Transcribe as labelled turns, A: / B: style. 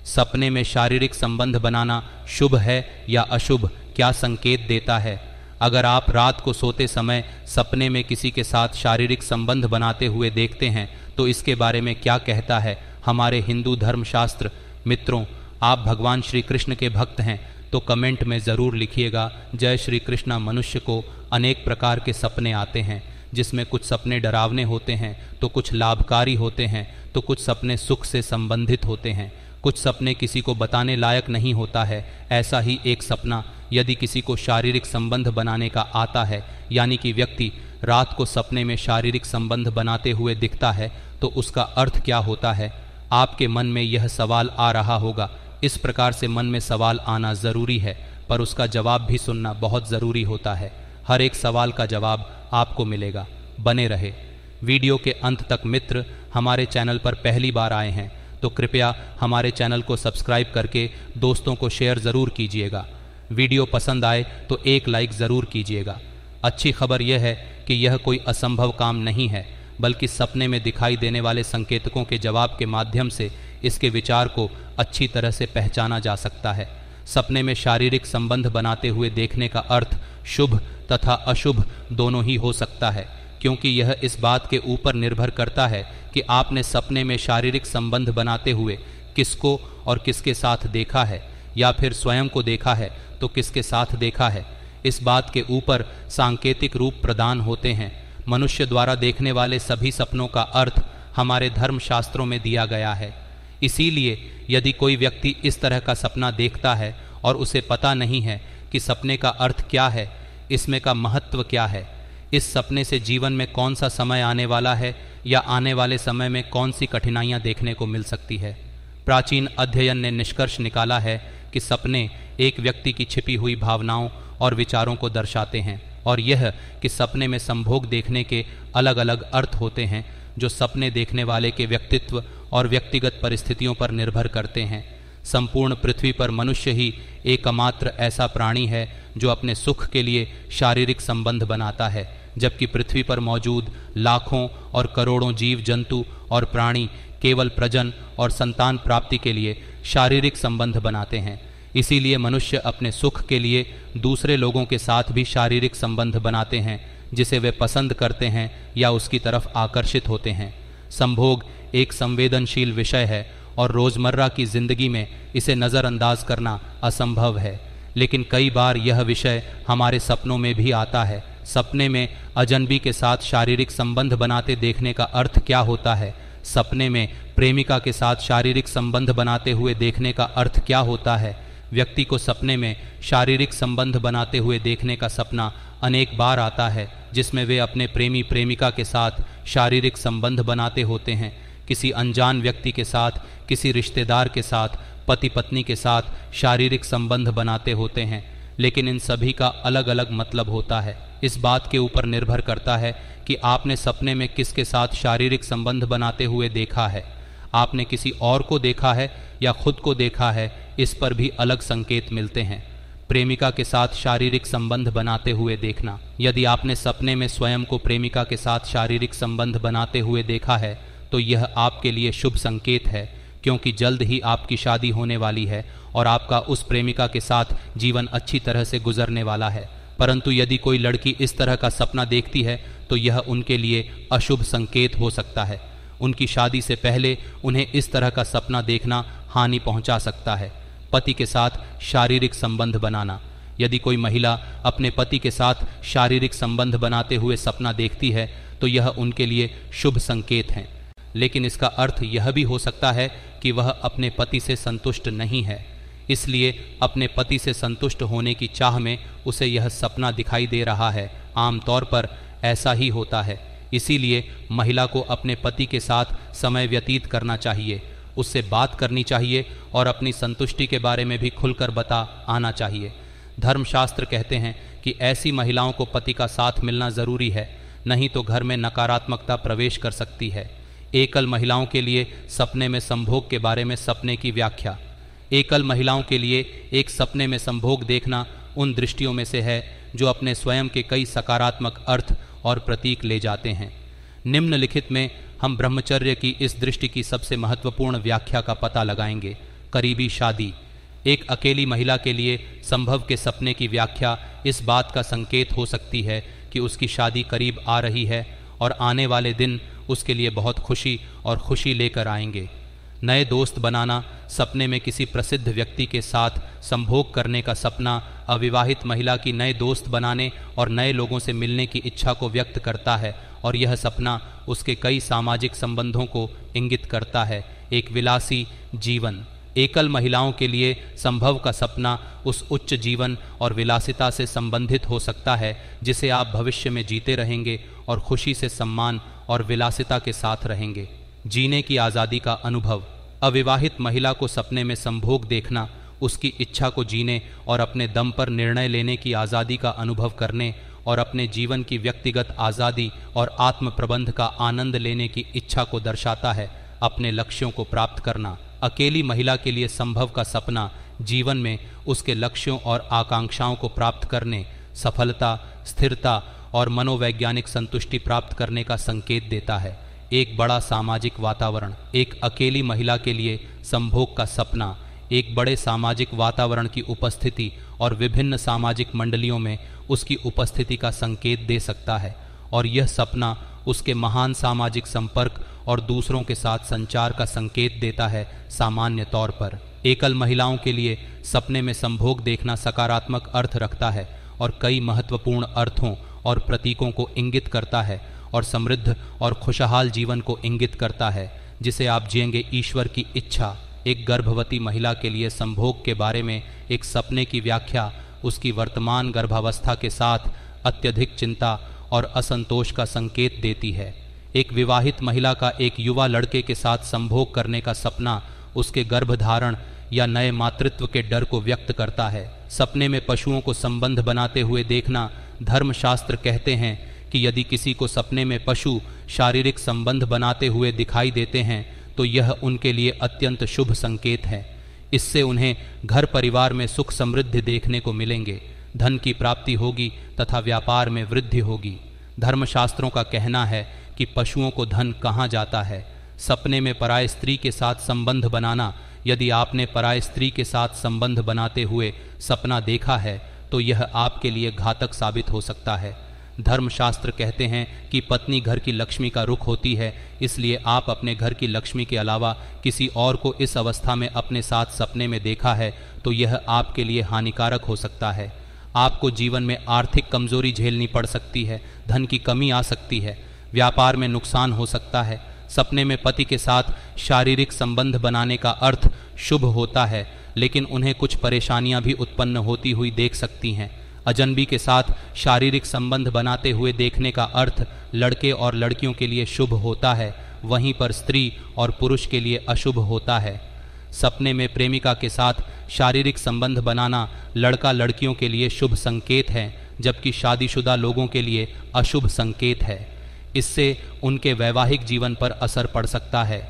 A: सपने में शारीरिक संबंध बनाना शुभ है या अशुभ, क्या संकेत देता है? अगर आप रात को सोते समय सपने में किसी के साथ शारीरिक संबंध बनाते हुए देखते हैं तो इसके बारे में क्या कहता है हमारे हिंदू धर्मशास्त्र? मित्रों, आप भगवान श्री कृष्ण के भक्त हैं तो कमेंट में ज़रूर लिखिएगा जय श्री कृष्णा। मनुष्य को अनेक प्रकार के सपने आते हैं, जिसमें कुछ सपने डरावने होते हैं तो कुछ लाभकारी होते हैं, तो कुछ सपने सुख से संबंधित होते हैं, कुछ सपने किसी को बताने लायक नहीं होता है। ऐसा ही एक सपना यदि किसी को शारीरिक संबंध बनाने का आता है, यानी कि व्यक्ति रात को सपने में शारीरिक संबंध बनाते हुए दिखता है, तो उसका अर्थ क्या होता है? आपके मन में यह सवाल आ रहा होगा। इस प्रकार से मन में सवाल आना ज़रूरी है, पर उसका जवाब भी सुनना बहुत ज़रूरी होता है। हर एक सवाल का जवाब आपको मिलेगा। बने रहे वीडियो के अंत तक। मित्र, हमारे चैनल पर पहली बार आए हैं तो कृपया हमारे चैनल को सब्सक्राइब करके दोस्तों को शेयर ज़रूर कीजिएगा। वीडियो पसंद आए तो एक लाइक ज़रूर कीजिएगा। अच्छी खबर यह है कि यह कोई असंभव काम नहीं है, बल्कि सपने में दिखाई देने वाले संकेतकों के जवाब के माध्यम से इसके विचार को अच्छी तरह से पहचाना जा सकता है। सपने में शारीरिक संबंध बनाते हुए देखने का अर्थ शुभ तथा अशुभ दोनों ही हो सकता है, क्योंकि यह इस बात के ऊपर निर्भर करता है कि आपने सपने में शारीरिक संबंध बनाते हुए किसको और किसके साथ देखा है, या फिर स्वयं को देखा है तो किसके साथ देखा है। इस बात के ऊपर सांकेतिक रूप प्रदान होते हैं। मनुष्य द्वारा देखने वाले सभी सपनों का अर्थ हमारे धर्मशास्त्रों में दिया गया है। इसीलिए यदि कोई व्यक्ति इस तरह का सपना देखता है और उसे पता नहीं है कि सपने का अर्थ क्या है, इसमें का महत्व क्या है, इस सपने से जीवन में कौन सा समय आने वाला है या आने वाले समय में कौन सी कठिनाइयाँ देखने को मिल सकती है। प्राचीन अध्ययन ने निष्कर्ष निकाला है कि सपने एक व्यक्ति की छिपी हुई भावनाओं और विचारों को दर्शाते हैं, और यह कि सपने में संभोग देखने के अलग अलग अर्थ होते हैं जो सपने देखने वाले के व्यक्तित्व और व्यक्तिगत परिस्थितियों पर निर्भर करते हैं। संपूर्ण पृथ्वी पर मनुष्य ही एकमात्र ऐसा प्राणी है जो अपने सुख के लिए शारीरिक संबंध बनाता है, जबकि पृथ्वी पर मौजूद लाखों और करोड़ों जीव जंतु और प्राणी केवल प्रजन और संतान प्राप्ति के लिए शारीरिक संबंध बनाते हैं। इसीलिए मनुष्य अपने सुख के लिए दूसरे लोगों के साथ भी शारीरिक संबंध बनाते हैं, जिसे वे पसंद करते हैं या उसकी तरफ आकर्षित होते हैं। संभोग एक संवेदनशील विषय है और रोज़मर्रा की ज़िंदगी में इसे नज़रअंदाज करना असंभव है, लेकिन कई बार यह विषय हमारे सपनों में भी आता है। सपने में अजनबी के साथ शारीरिक संबंध बनाते देखने का अर्थ क्या होता है? सपने में प्रेमिका के साथ शारीरिक संबंध बनाते हुए देखने का अर्थ क्या होता है? व्यक्ति को सपने में शारीरिक संबंध बनाते हुए देखने का सपना अनेक बार आता है, जिसमें वे अपने प्रेमी प्रेमिका के साथ शारीरिक संबंध बनाते होते हैं, किसी अनजान व्यक्ति के साथ, किसी रिश्तेदार के साथ, पति पत्नी के साथ शारीरिक संबंध बनाते होते हैं। लेकिन इन सभी का अलग अलग मतलब होता है। इस बात के ऊपर निर्भर करता है कि आपने सपने में किसके साथ शारीरिक संबंध बनाते हुए देखा है। आपने किसी और को देखा है या खुद को देखा है, इस पर भी अलग संकेत मिलते हैं। प्रेमिका के साथ शारीरिक संबंध बनाते हुए देखना। यदि आपने सपने में स्वयं को प्रेमिका के साथ शारीरिक संबंध बनाते हुए देखा है तो यह आपके लिए शुभ संकेत है, क्योंकि जल्द ही आपकी शादी होने वाली है और आपका उस प्रेमिका के साथ जीवन अच्छी तरह से गुजरने वाला है। परंतु यदि कोई लड़की इस तरह का सपना देखती है तो यह उनके लिए अशुभ संकेत हो सकता है। उनकी शादी से पहले उन्हें इस तरह का सपना देखना हानि पहुंचा सकता है। पति के साथ शारीरिक संबंध बनाना। यदि कोई महिला अपने पति के साथ शारीरिक संबंध बनाते हुए सपना देखती है तो यह उनके लिए शुभ संकेत है, लेकिन इसका अर्थ यह भी हो सकता है कि वह अपने पति से संतुष्ट नहीं है, इसलिए अपने पति से संतुष्ट होने की चाह में उसे यह सपना दिखाई दे रहा है। आमतौर पर ऐसा ही होता है। इसीलिए महिला को अपने पति के साथ समय व्यतीत करना चाहिए, उससे बात करनी चाहिए और अपनी संतुष्टि के बारे में भी खुलकर बता आना चाहिए। धर्मशास्त्र कहते हैं कि ऐसी महिलाओं को पति का साथ मिलना ज़रूरी है, नहीं तो घर में नकारात्मकता प्रवेश कर सकती है। एकल महिलाओं के लिए सपने में संभोग के बारे में सपने की व्याख्या। एकल महिलाओं के लिए एक सपने में संभोग देखना उन दृष्टियों में से है जो अपने स्वयं के कई सकारात्मक अर्थ और प्रतीक ले जाते हैं। निम्नलिखित में हम ब्रह्मचर्य की इस दृष्टि की सबसे महत्वपूर्ण व्याख्या का पता लगाएंगे। करीबी शादी। एक अकेली महिला के लिए संभव के सपने की व्याख्या इस बात का संकेत हो सकती है कि उसकी शादी करीब आ रही है और आने वाले दिन उसके लिए बहुत खुशी और खुशी लेकर आएंगे। नए दोस्त बनाना, सपने में किसी प्रसिद्ध व्यक्ति के साथ संभोग करने का सपना अविवाहित महिला की नए दोस्त बनाने और नए लोगों से मिलने की इच्छा को व्यक्त करता है और यह सपना उसके कई सामाजिक संबंधों को इंगित करता है। एक विलासी जीवन, एकल महिलाओं के लिए संभव का सपना उस उच्च जीवन और विलासिता से संबंधित हो सकता है जिसे आप भविष्य में जीते रहेंगे और खुशी से सम्मान और विलासिता के साथ रहेंगे। जीने की आज़ादी का अनुभव, अविवाहित महिला को सपने में संभोग देखना उसकी इच्छा को जीने और अपने दम पर निर्णय लेने की आज़ादी का अनुभव करने और अपने जीवन की व्यक्तिगत आज़ादी और आत्म प्रबंध का आनंद लेने की इच्छा को दर्शाता है। अपने लक्ष्यों को प्राप्त करना, अकेली महिला के लिए संभव का सपना जीवन में उसके लक्ष्यों और आकांक्षाओं को प्राप्त करने, सफलता, स्थिरता और मनोवैज्ञानिक संतुष्टि प्राप्त करने का संकेत देता है। एक बड़ा सामाजिक वातावरण, एक अकेली महिला के लिए संभोग का सपना एक बड़े सामाजिक वातावरण की उपस्थिति और विभिन्न सामाजिक मंडलियों में उसकी उपस्थिति का संकेत दे सकता है और यह सपना उसके महान सामाजिक संपर्क और दूसरों के साथ संचार का संकेत देता है। सामान्य तौर पर एकल महिलाओं के लिए सपने में संभोग देखना सकारात्मक अर्थ रखता है और कई महत्वपूर्ण अर्थों और प्रतीकों को इंगित करता है और समृद्ध और खुशहाल जीवन को इंगित करता है जिसे आप जिएंगे। ईश्वर की इच्छा, एक गर्भवती महिला के लिए संभोग के बारे में एक सपने की व्याख्या उसकी वर्तमान गर्भावस्था के साथ अत्यधिक चिंता और असंतोष का संकेत देती है। एक विवाहित महिला का एक युवा लड़के के साथ संभोग करने का सपना उसके गर्भधारण या नए मातृत्व के डर को व्यक्त करता है। सपने में पशुओं को संबंध बनाते हुए देखना, धर्मशास्त्र कहते हैं कि यदि किसी को सपने में पशु शारीरिक संबंध बनाते हुए दिखाई देते हैं तो यह उनके लिए अत्यंत शुभ संकेत है। इससे उन्हें घर परिवार में सुख समृद्धि देखने को मिलेंगे, धन की प्राप्ति होगी तथा व्यापार में वृद्धि होगी। धर्मशास्त्रों का कहना है कि पशुओं को धन कहाँ जाता है। सपने में पराय स्त्री के साथ संबंध बनाना, यदि आपने पराय स्त्री के साथ संबंध बनाते हुए सपना देखा है तो यह आपके लिए घातक साबित हो सकता है। धर्मशास्त्र कहते हैं कि पत्नी घर की लक्ष्मी का रुख होती है, इसलिए आप अपने घर की लक्ष्मी के अलावा किसी और को इस अवस्था में अपने साथ सपने में देखा है तो यह आपके लिए हानिकारक हो सकता है। आपको जीवन में आर्थिक कमजोरी झेलनी पड़ सकती है, धन की कमी आ सकती है, व्यापार में नुकसान हो सकता है। सपने में पति के साथ शारीरिक संबंध बनाने का अर्थ शुभ होता है, लेकिन उन्हें कुछ परेशानियां भी उत्पन्न होती हुई देख सकती हैं। अजनबी के साथ शारीरिक संबंध बनाते हुए देखने का अर्थ लड़के और लड़कियों के लिए शुभ होता है, वहीं पर स्त्री और पुरुष के लिए अशुभ होता है। सपने में प्रेमिका के साथ शारीरिक संबंध बनाना लड़का लड़कियों के लिए शुभ संकेत है, जबकि शादीशुदा लोगों के लिए अशुभ संकेत है। इससे उनके वैवाहिक जीवन पर असर पड़ सकता है।